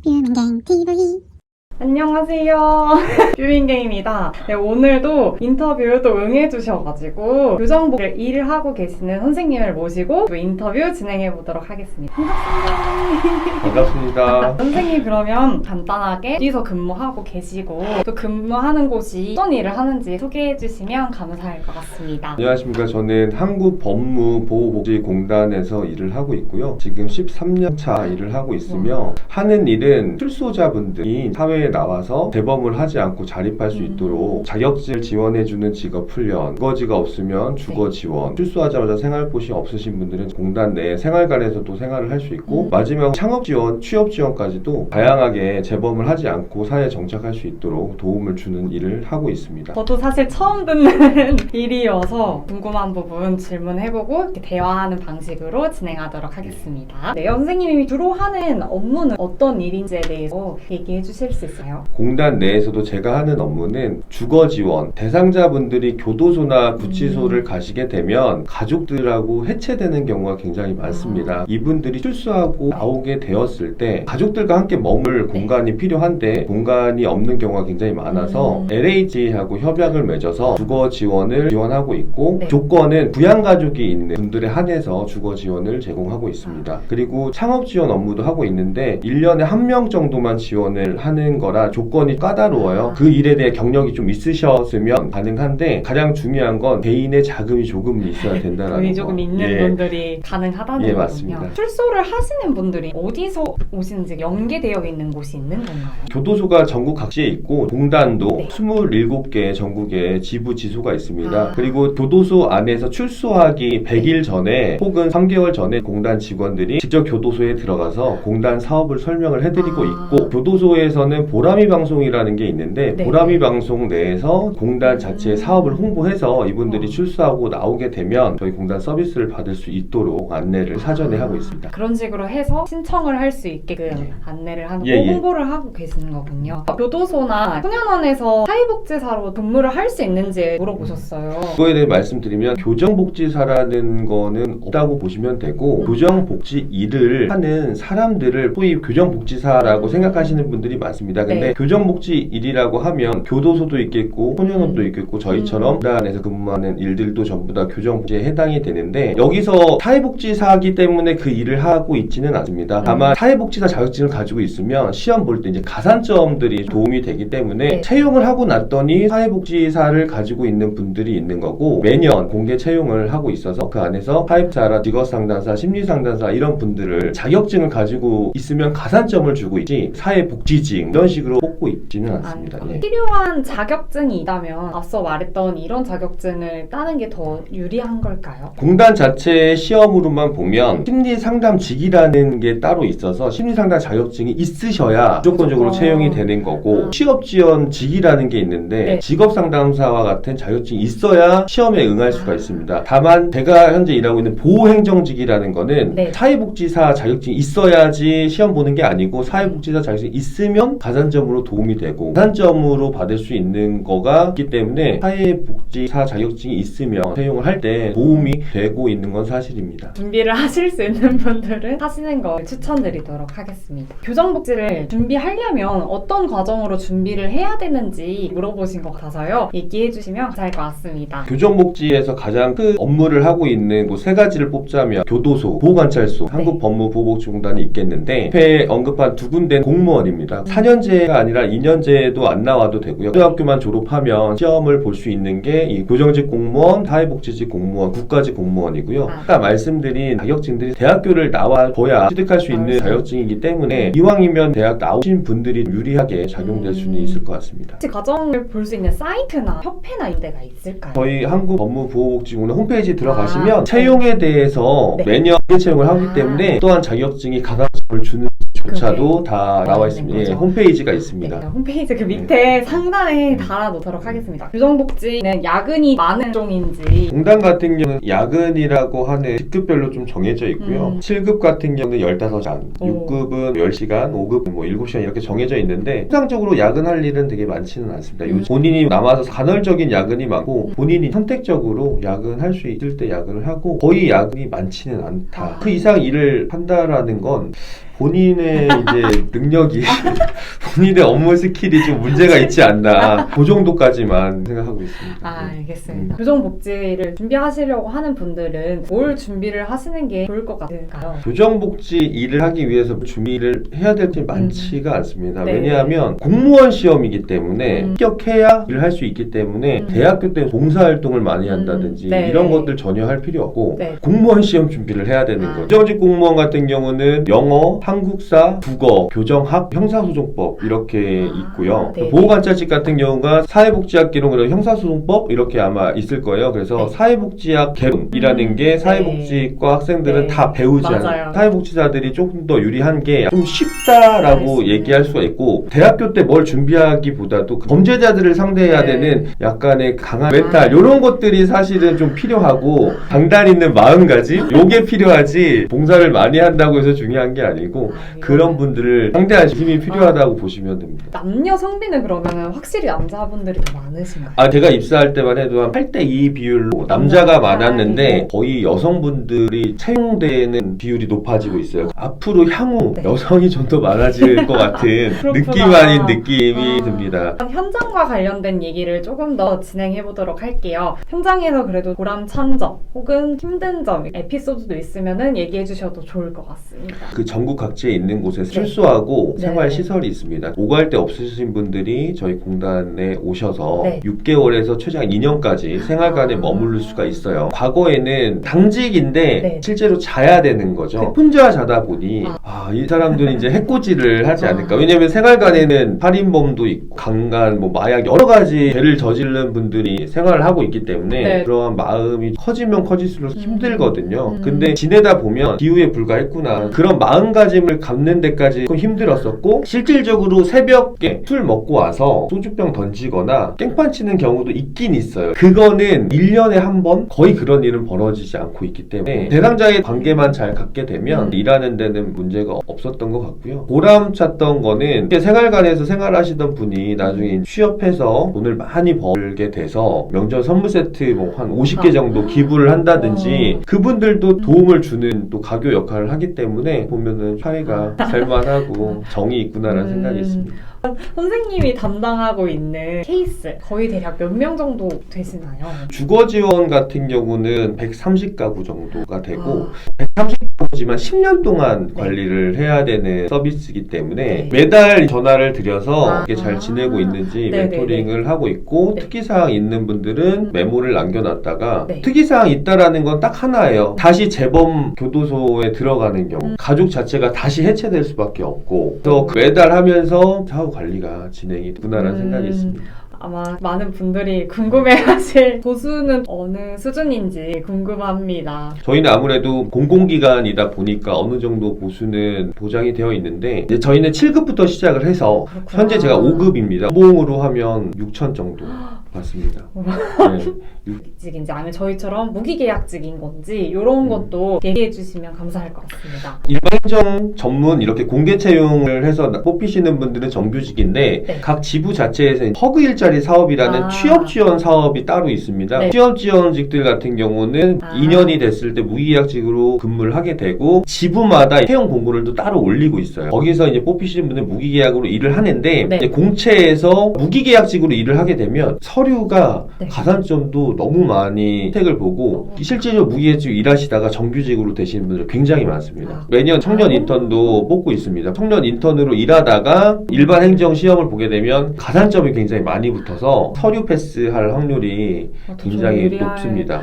뷰민갱 TV. 안녕하세요. 뷰민갱입니다. 네, 오늘도 인터뷰 또 응해주셔가지고 교정복을 일을 하고 계시는 선생님을 모시고 또 인터뷰 진행해보도록 하겠습니다. 반갑습니다. 선생님 그러면 간단하게 어디서 근무하고 계시고 또 근무하는 곳이 어떤 일을 하는지 소개해주시면 감사할 것 같습니다. 안녕하십니까. 저는 한국법무보호복지공단에서 일을 하고 있고요. 지금 13년 차 일을 하고 있으며 하는 일은 출소자분들이 사회에 나와서 대범을 하지 않고 자립할 수 있도록 자격증을 지원해주는 직업훈련, 주거지가 없으면 주거지원, 출소하자마자 생활봇이 없으신 분들은 공단 내 생활관에서도 생활을 할 수 있고 마지막 창업지원, 취업지원까지도 다양하게 재범을 하지 않고 사회에 정착할 수 있도록 도움을 주는 일을 하고 있습니다. 저도 사실 처음 듣는 일이어서 궁금한 부분 질문해보고 이렇게 대화하는 방식으로 진행하도록 하겠습니다. 네, 선생님이 주로 하는 업무는 어떤 일인지에 대해서 얘기해 주실 수 있어요? 공단 내에서도 제가 하는 업무는 주거지원, 대상자분들이 교도소나 구치소를 가시게 되면 가족들하고 해체되는 경우가 굉장히 많습니다. 이분들이 출소하고 나오게 되었을 때 가족들과 함께 머물 공간이 필요한데 공간이 없는 경우가 굉장히 많아서 LH하고 협약을 맺어서 주거 지원을 지원하고 있고 조건은 부양가족이 있는 분들에 한해서 주거 지원을 제공하고 있습니다. 그리고 창업 지원 업무도 하고 있는데 1년에 1명 정도만 지원을 하는 거라 조건이 까다로워요. 그 일에 대해 경력이 좀 있으셨으면 가능한데 가장 중요한 건 개인의 자금이 조금 있어야 된다는 거. 돈이 조금 있는 분들이 가능하다는 거군요. 맞습니다. 출소를 하시는 분들이 어디서 오시는지 연계되어 있는 곳이 있는 건가요? 교도소가 전국 각지에 있고 공단도 27개 전국에 지부 지소가 있습니다. 그리고 교도소 안에서 출소하기 100일 전에 혹은 3개월 전에 공단 직원들이 직접 교도소에 들어가서 공단 사업을 설명을 해드리고 있고 교도소에서는 보람이 방송이라는 게 있는데 보람이 방송 내에서 공단 자체의 사업을 홍보해서 이분들이 출소하고 나오게 되면 저희 공단 서비스를 받을 수 있도록 안내를 사전에 하고 있습니다. 그런 식으로 해서 신청을 할 수 있게끔 안내를 하고 홍보를 하고 계시는 거군요. 교도소나 소년원에서 사회복지사로 근무를 할 수 있는지 물어보셨어요. 그거에 대해 말씀드리면 교정복지사라는 거는 없다고 보시면 되고 교정복지 일을 하는 사람들을 소위 교정복지사라고 생각하시는 분들이 많습니다. 근데 교정복지 일이라고 하면 교도소도 있겠고 소년원도 있겠고 저희처럼 공단에서 근무하는 일들도 전부 다 교정복지에 해당이 되는데 여기서 사회복지사이기 때문에 그 일을 하고 있지는 않습니다. 다만 사회복지사 자격증을 가지고 있으면 시험 볼 때 이제 가산점들이 도움이 되기 때문에 채용을 하고 났더니 사회복지사를 가지고 있는 분들이 있는 거고 매년 공개 채용을 하고 있어서 그 안에서 사회복지사라 직업상담사, 심리상담사 이런 분들을 자격증을 가지고 있으면 가산점을 주고 있지 사회복지직 이런 식으로 뽑고 있지는 않습니다. 필요한 자격증이 있다면 앞서 말했던 이런 자격증을 따는 게 더 유리한 걸까요? 공단 자체의 시험으로만 보면 심리상담직이라는 게 따로 있어서 심리상담 자격증이 있으셔야 무조건적으로 채용이 되는 거고 취업지원직이라는 게 있는데 직업상담사와 같은 자격증이 있어야 시험에 응할 수가 있습니다. 다만 제가 현재 일하고 있는 보호행정직이라는 거는 사회복지사 자격증이 있어야지 시험 보는 게 아니고 사회복지사 자격증이 있으면 가산점으로 도움이 되고 가산점으로 받을 수 있는 거가 있기 때문에 사회복지사 자격증이 있으면 채용을 할 때 도움이 되고 있는 건 사실입니다. 준비를 하실 수 있는 분들은 하시는 걸 추천드리도록 하겠습니다. 교정복지를 준비하려면 어떤 과정으로 준비를 해야 되는지 물어보신 것 같아서요. 얘기해 주시면 감사할 것 같습니다. 교정복지에서 가장 큰 업무를 하고 있는 곳 세 가지를 뽑자면 교도소, 보호관찰소, 한국법무보호복지공단이 있겠는데 앞에 언급한 두 군데는 공무원입니다. 4년제가 아니라 2년제도 안 나와도 되고요. 고등학교만 졸업하면 시험을 볼 수 있는 게 이 교정직 공무원, 사회복지직 공무원, 국가직 공무원이고요. 아까 말씀드린 자격증들이 대학교를 나와줘야 취득할 수 있는 자격증이기 때문에 이왕이면 대학 나오신 분들이 유리하게 작용될 수는 있을 것 같습니다. 혹시 과정을 볼 수 있는 사이트나 협회나 이런 데가 있을까요? 저희 한국법무보호복지공단 홈페이지 들어가시면 채용에 대해서 매년 채용을 하기 때문에 또한 자격증이 가산점을 주는 조차도 다 나와 있습니다. 홈페이지가 있습니다. 홈페이지 그 밑에 상단에 달아놓도록 하겠습니다. 교정복지는 야근이 많은 종인지 공단 같은 경우는 야근이라고 하는 직급별로 좀 정해져 있고요. 7급 같은 경우는 15시간, 6급은 10시간, 5급은 뭐 7시간 이렇게 정해져 있는데 통상적으로 야근할 일은 되게 많지는 않습니다. 요즘 본인이 남아서 간헐적인 야근이 많고 본인이 선택적으로 야근할 수 있을 때 야근을 하고 거의 야근이 많지는 않다. 그 이상 일을 한다라는 건 본인의 이제 능력이 본인의 업무 스킬이 좀 문제가 있지 않나 그 정도까지만 생각하고 있습니다. 알겠습니다. 교정복지를 준비하시려고 하는 분들은 뭘 준비를 하시는 게 좋을 것 같을까요? 교정복지 일을 하기 위해서 준비를 해야 될 게 많지가 않습니다. 네. 왜냐하면 공무원 시험이기 때문에 합격해야 일을 할 수 있기 때문에 대학교 때 봉사활동을 많이 한다든지 네. 이런 것들 전혀 할 필요 없고 네. 공무원 시험 준비를 해야 되는 거죠. 정직 공무원 같은 경우는 영어, 한국사, 국어, 교정학, 형사소송법 이렇게 있고요. 네. 보호관찰직 같은 경우가 사회복지학 기록으로 형사소송법 이렇게 아마 있을 거예요. 그래서 네. 사회복지학 개론이라는 게 사회복지과 학생들은 네. 다 배우지 맞아요. 않아요. 사회복지사들이 조금 더 유리한 게 좀 쉽다라고 네. 얘기할 수가 있고 대학교 때 뭘 준비하기보다도 범죄자들을 상대해야 네. 되는 약간의 강한 멘탈 이런 것들이 사실은 좀 필요하고 강단 있는 마음가짐 요게 필요하지 봉사를 많이 한다고 해서 중요한 게 아니고 그런 분들을 상대할 힘이 필요하다고 보시면 됩니다. 남녀 성비는 그러면 확실히 남자분들이 더 많으신가요? 제가 입사할 때만 해도 한 8대2 비율로 남자가 많았는데 거의 여성분들이 채용되는 비율이 높아지고 있어요. 앞으로 향후 네. 여성이 좀 더 많아질 것 같은 그렇구나. 느낌 아닌 느낌이 듭니다. 현장과 관련된 얘기를 조금 더 진행해 보도록 할게요. 현장에서 그래도 보람찬 점 혹은 힘든 점 에피소드도 있으면 얘기해 주셔도 좋을 것 같습니다. 그 전국 각지에 있는 곳에 네. 출소하고 네. 생활시설이 있습니다. 오갈 데 없으신 분들이 저희 공단에 오셔서 네. 6개월에서 최장 2년까지 생활관에 머무를 수가 있어요. 과거에는 당직인데 네. 실제로 자야 되는 거죠. 혼자 자다 보니 이 사람들은 이제 해코지를 하지 않을까. 왜냐면 생활관에는 살인범도 있고 강간, 마약 여러 가지 죄를 저지른 분들이 생활을 하고 있기 때문에 네. 그러한 마음이 커지면 커질수록 힘들거든요. 근데 지내다 보면 기후에 불과했구나. 그런 마음가짐을 갖는 데까지 조금 힘들었었고 실질적으로 새벽에 술 먹고 와서 소주병 던지거나 깽판 치는 경우도 있긴 있어요. 그거는 1년에 한 번 거의 그런 일은 벌어지지 않고 있기 때문에 대상자의 관계만 잘 갖게 되면 일하는 데는 문제가 없었던 것 같고요. 보람찼던 거는 생활관에서 생활하시던 분이 나중에 취업해서 돈을 많이 벌게 돼서 명절 선물 세트 한 50개 정도 기부를 한다든지 그분들도 도움을 주는 또 가교 역할을 하기 때문에 보면은 사회가 살만하고 정이 있구나라는 생각이 있습니다. 선생님이 담당하고 있는 케이스 거의 대략 몇 명 정도 되시나요? 주거 지원 같은 경우는 130가구 정도가 되고 130가구지만 10년 동안 관리를 해야 되는 서비스이기 때문에 매달 전화를 드려서 이게 잘 지내고 있는지 멘토링을 하고 있고 특이사항 있는 분들은 메모를 남겨놨다가 특이사항 있다라는 건 딱 하나예요. 다시 재범 교도소에 들어가는 경우 가족 자체가 다시 해체될 수밖에 없고 그래서 매달 하면서 사후 관리가 진행이 되구나라는 생각이 있습니다. 아마 많은 분들이 궁금해하실 보수는 어느 수준인지 궁금합니다. 저희는 아무래도 공공기관이다 보니까 어느 정도 보수는 보장이 되어 있는데 이제 저희는 7급부터 시작을 해서 그렇구나. 현재 제가 5급입니다. 연봉으로 하면 6천 정도 받습니다. 네. 직인지 아니면 저희처럼 무기계약직인 건지 이런 것도 얘기해 주시면 감사할 것 같습니다. 일반 행정 전문 이렇게 공개 채용을 해서 뽑히시는 분들은 정규직인데 각 지부 자체에서 허그 일자리 사업이라는 취업 지원 사업이 따로 있습니다. 취업 지원직들 같은 경우는 2년이 됐을 때 무기계약직으로 근무를 하게 되고 지부마다 채용 공고를 또 따로 올리고 있어요. 거기서 이제 뽑히시는 분은 무기계약으로 일을 하는데 이제 공채에서 무기계약직으로 일을 하게 되면 서류가 가산점도 너무 많이 혜택을 보고 실제로 무기계약직으로 일하시다가 정규직으로 되시는 분들 굉장히 많습니다. 매년 청년 인턴도 뽑고 있습니다. 청년 인턴으로 일하다가 일반 행정 시험을 보게 되면 가산점이 굉장히 많이 붙어서 서류 패스할 확률이 굉장히 높습니다.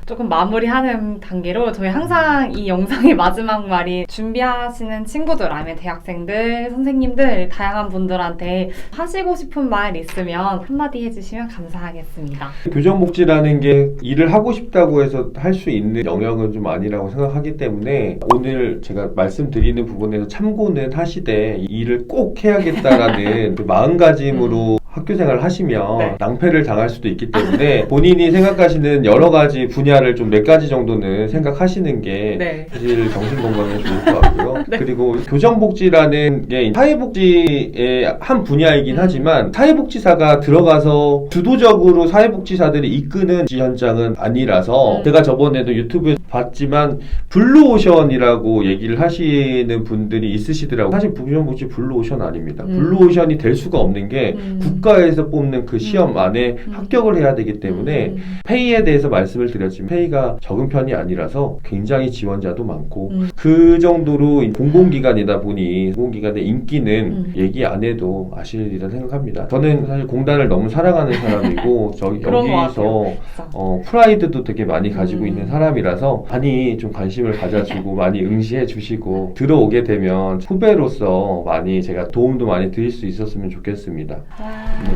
조금 마무리하는 단계로 저희 항상 이 영상의 마지막 말이 준비하시는 친구들 아니면 대학생들, 선생님들 다양한 분들한테 하시고 싶은 말 있으면 한마디 해주시면 감사하겠습니다. 교정복지라는 게 일을 하고 싶다고 해서 할 수 있는 영역은 좀 아니라고 생각하기 때문에 오늘 제가 말씀드리는 부분에서 참고는 하시되 이 일을 꼭 해야겠다라는 그 마음가짐으로 학교 생활을 하시면 네. 낭패를 당할 수도 있기 때문에 본인이 생각하시는 여러 가지 분야를 좀 몇 가지 정도는 생각하시는 게 네. 사실 정신 건강에 좋을 것 같고요. 네. 그리고 교정복지라는 게 사회복지의 한 분야이긴 하지만 사회복지사가 들어가서 주도적으로 사회복지사들이 이끄는 현장은 아니라서 제가 저번에도 유튜브에 봤지만 블루오션이라고 얘기를 하시는 분들이 있으시더라고요. 사실 교정복지 블루오션 아닙니다. 블루오션이 될 수가 없는 게 국가에서 뽑는 그 시험 안에 합격을 해야 되기 때문에 페이에 대해서 말씀을 드렸지만 페이가 적은 편이 아니라서 굉장히 지원자도 많고 그 정도로 공공기관이다 보니 공공기관의 인기는 얘기 안 해도 아실 일이라 생각합니다. 저는 사실 공단을 너무 사랑하는 사람이고 그런 것 여기서 같아요. 프라이드도 되게 많이 가지고 있는 사람이라서 많이 좀 관심을 가져주고 많이 응시해 주시고 들어오게 되면 후배로서 많이 제가 도움도 많이 드릴 수 있었으면 좋겠습니다.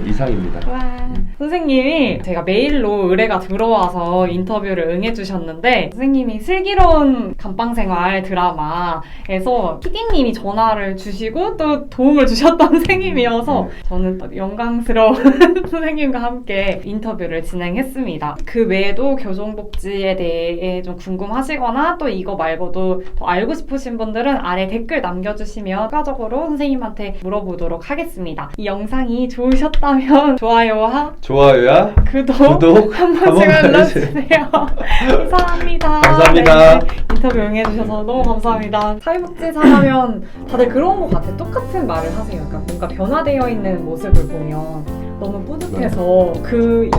이상입니다. 와. 선생님이 제가 메일로 의뢰가 들어와서 인터뷰를 응해주셨는데 선생님이 슬기로운 감방생활 드라마에서 PD님이 전화를 주시고 또 도움을 주셨던 선생님이어서 저는 또 영광스러운 선생님과 함께 인터뷰를 진행했습니다. 그 외에도 교정복지에 대해 좀 궁금하시거나 또 이거 말고도 더 알고 싶으신 분들은 아래 댓글 남겨주시면 추가적으로 선생님한테 물어보도록 하겠습니다. 이 영상이 좋으셨다면 좋아요와 구독 한 번씩 눌러주세요. 감사합니다. 감사합니다. 네, 인터뷰 응해주셔서 너무 감사합니다. 사회복지사 하면 다들 그런 것 같아요. 똑같은 말을 하세요. 그러니까 뭔가 변화되어 있는 모습을 보면 너무 뿌듯해서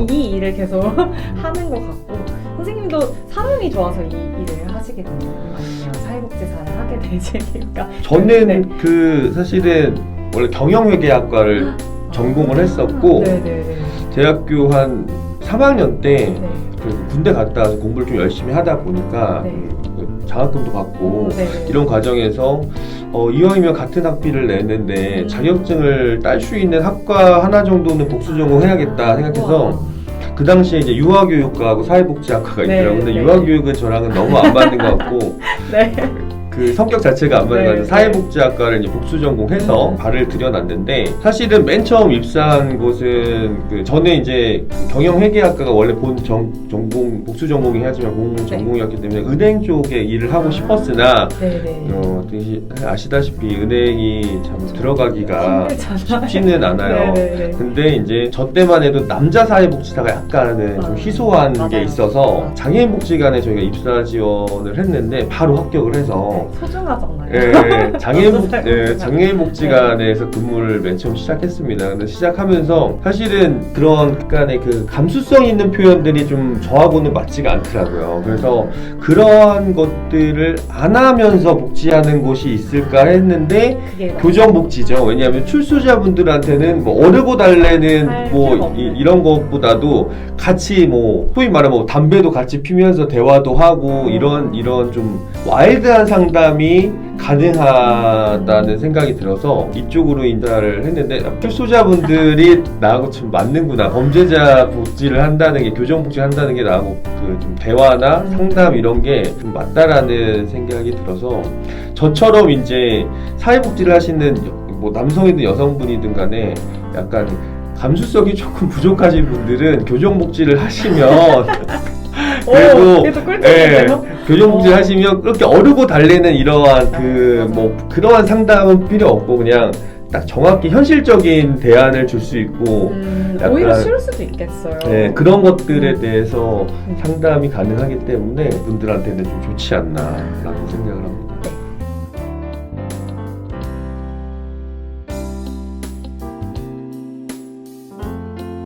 이 일을 계속 하는 것 같고 선생님도 사람이 좋아서 이 일을 하시게 되나요? 아니면 사회복지사를 하게 되시니까? 저는 네. 사실은 원래 경영회계학과를 전공을 했었고 대학교 한 3학년 때 군대 갔다 와서 공부를 좀 열심히 하다 보니까 장학금도 받고 이런 과정에서 이왕이면 같은 학비를 내는데 자격증을 딸 수 있는 학과 하나 정도는 복수 전공해야겠다 생각해서 그 당시에 이제 유아교육과하고 사회복지학과가 있더라고요. 근데 유아교육은 저랑은 너무 안 맞는 것 같고 그 성격 자체가 안 맞는 것 같아서 사회복지학과를 이제 복수 전공해서 발을 들여놨는데 사실은 맨 처음 입사한 곳은 저는 이제 경영회계학과가 원래 본 전공 복수 전공이 하지만 공공 전공이었기 때문에 은행 쪽에 일을 하고 싶었으나 아시다시피 은행이 참 들어가기가 쉽지는 않아요. 근데 이제 저 때만 해도 남자 사회복지사가 약간은 좀 희소한 게 있어서 장애인복지관에 저희가 입사 지원을 했는데 바로 합격을 해서 소중하잖아요. 장애인복지관에서 근무를 맨 처음 시작했습니다. 근데 시작하면서 사실은 그런 약간의 그 감수성 있는 표현들이 좀 저하고는 맞지가 않더라고요. 그래서 그러한 것들을 안 하면서 복지하는 곳이 있을까 했는데 교정복지죠. 왜냐하면 출소자분들한테는 뭐 어르고 달래는 뭐 이런 것보다도 같이 뭐 소위 말하면 담배도 같이 피면서 대화도 하고 이런 좀 와일드한 상담이 가능하다는 생각이 들어서 이쪽으로 인사를 했는데 출소자분들이 나하고 좀 맞는구나. 범죄자 복지를 한다는 게 교정복지 한다는 게 나하고 그 좀 대화나 상담 이런 게 좀 맞다라는 생각이 들어서 저처럼 이제 사회복지를 하시는 뭐 남성이든 여성분이든 간에 약간 감수성이 조금 부족하신 분들은 교정복지를 하시면 그래도 교정복지를 하시면 그렇게 어르고 달래는 이러한 뭐 그러한 상담은 필요 없고 그냥 딱 정확히 현실적인 대안을 줄 수 있고 약간 오히려 쉬울 수도 있겠어요. 그런 것들에 대해서 상담이 가능하기 때문에 분들한테는 좀 좋지 않나라고 생각을 합니다.